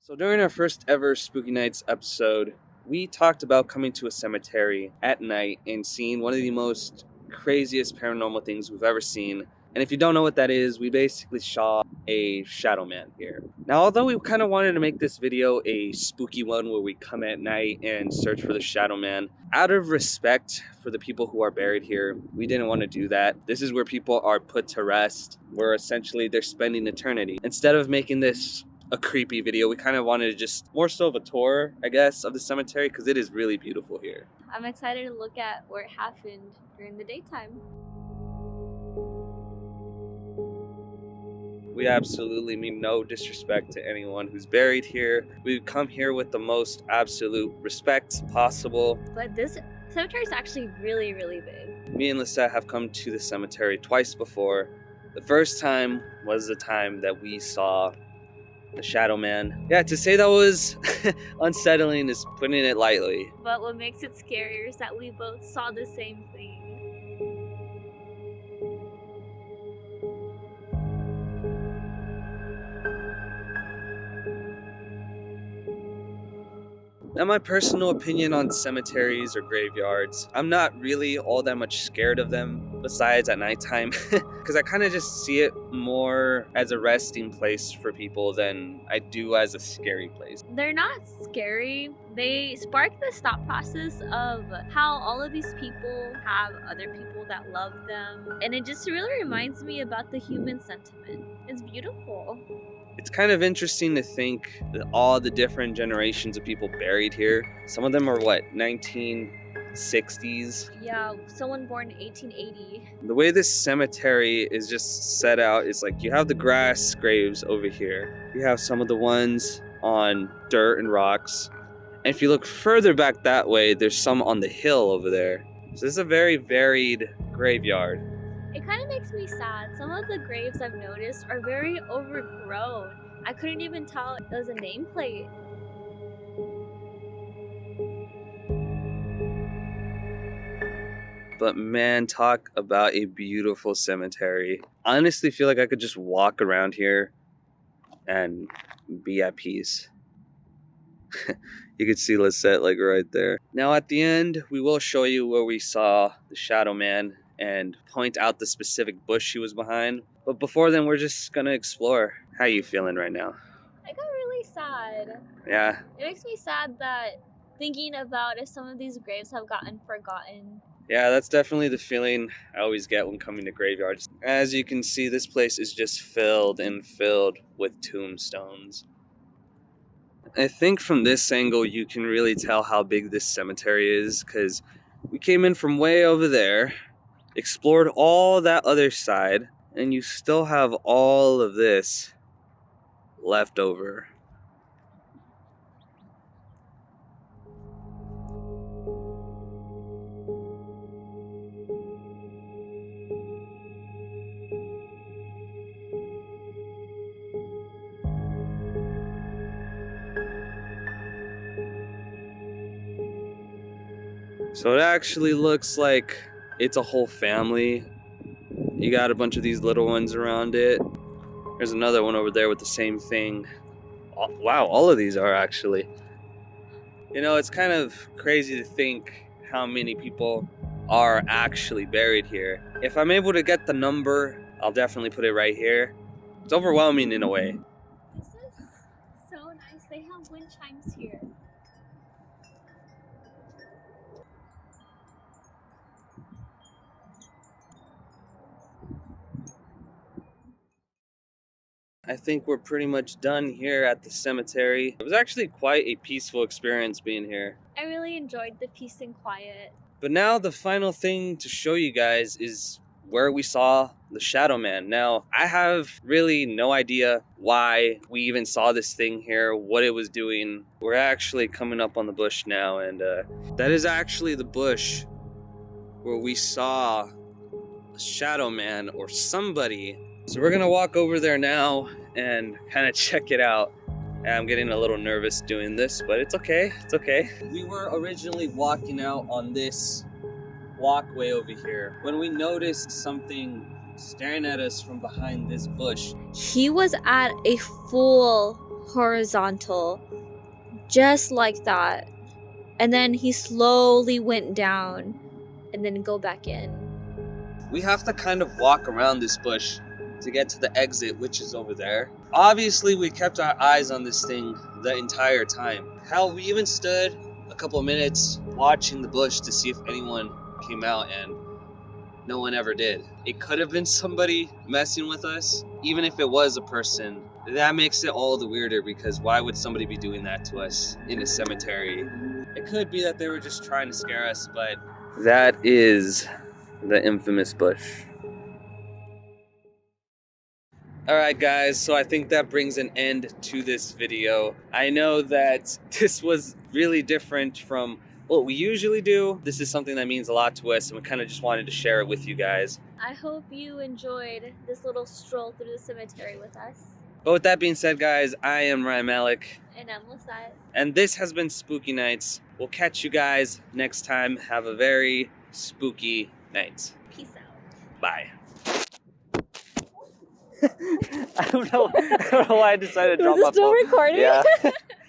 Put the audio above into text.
So during our first ever Spooky Nights episode, we talked about coming to a cemetery at night and seeing one of the most craziest paranormal things we've ever seen. And if you don't know what that is, we basically saw a shadow man here. Now, although we kind of wanted to make this video a spooky one where we come at night and search for the shadow man, out of respect for the people who are buried here, we didn't want to do that. This is where people are put to rest, where essentially they're spending eternity. Instead of making this a creepy video, we kind of wanted to just more so of a tour, I guess, of the cemetery because it is really beautiful here. I'm excited to look at where it happened during the daytime. We absolutely mean no disrespect to anyone who's buried here. We've come here with the most absolute respect possible. But this cemetery is actually really, really big. Me and Lisette have come to the cemetery twice before. The first time was the time that we saw the shadow man. Yeah, to say that was unsettling is putting it lightly. But what makes it scarier is that we both saw the same thing. Now, my personal opinion on cemeteries or graveyards, I'm not really all that much scared of them, besides at nighttime, because I kind of just see it more as a resting place for people than I do as a scary place. They're not scary. They spark this thought process of how all of these people have other people that love them. And it just really reminds me about the human sentiment. It's beautiful. It's kind of interesting to think that all the different generations of people buried here, some of them are what, 1960s? Yeah, someone born in 1880. The way this cemetery is just set out is like you have the grass graves over here. You have some of the ones on dirt and rocks. And if you look further back that way, there's some on the hill over there. So this is a very varied graveyard. It kind of makes me sad. Some of the graves I've noticed are very overgrown. I couldn't even tell it was a nameplate. But man, talk about a beautiful cemetery. I honestly feel like I could just walk around here and be at peace. You could see Lisette like right there. Now at the end, we will show you where we saw the shadow man and point out the specific bush she was behind. But before then, we're just gonna explore. How you feeling right now? I got really sad. Yeah. It makes me sad that thinking about if some of these graves have gotten forgotten. Yeah, that's definitely the feeling I always get when coming to graveyards. As you can see, this place is just filled and filled with tombstones. I think from this angle, you can really tell how big this cemetery is because we came in from way over there, explored all that other side, and you still have all of this left over. So it actually looks like it's a whole family. You got a bunch of these little ones around it. There's another one over there with the same thing. Oh, wow, all of these are actually. You know, it's kind of crazy to think how many people are actually buried here. If I'm able to get the number, I'll definitely put it right here. It's overwhelming in a way. This is so nice. They have wind chimes here. I think we're pretty much done here at the cemetery. It was actually quite a peaceful experience being here. I really enjoyed the peace and quiet. But now the final thing to show you guys is where we saw the shadow man. Now, I have really no idea why we even saw this thing here, what it was doing. We're actually coming up on the bush now, and that is actually the bush where we saw a shadow man or somebody. So we're gonna walk over there now and kind of check it out. I'm getting a little nervous doing this, but it's okay, it's okay. We were originally walking out on this walkway over here when we noticed something staring at us from behind this bush. He was at a full horizontal, just like that. And then he slowly went down and then go back in. We have to kind of walk around this bush to get to the exit, which is over there. Obviously, we kept our eyes on this thing the entire time. Hell, we even stood a couple of minutes watching the bush to see if anyone came out, and no one ever did. It could have been somebody messing with us. Even if it was a person, that makes it all the weirder, because why would somebody be doing that to us in a cemetery? It could be that they were just trying to scare us, but that is the infamous bush. Alright guys, so I think that brings an end to this video. I know that this was really different from what we usually do. This is something that means a lot to us, and we kind of just wanted to share it with you guys. I hope you enjoyed this little stroll through the cemetery with us. But with that being said, guys, I am Ryan Malik. And I'm Lisette. And this has been Spooky Nights. We'll catch you guys next time. Have a very spooky night. Peace out. Bye. I don't know why I decided to drop my phone. Was it still recording? Yeah.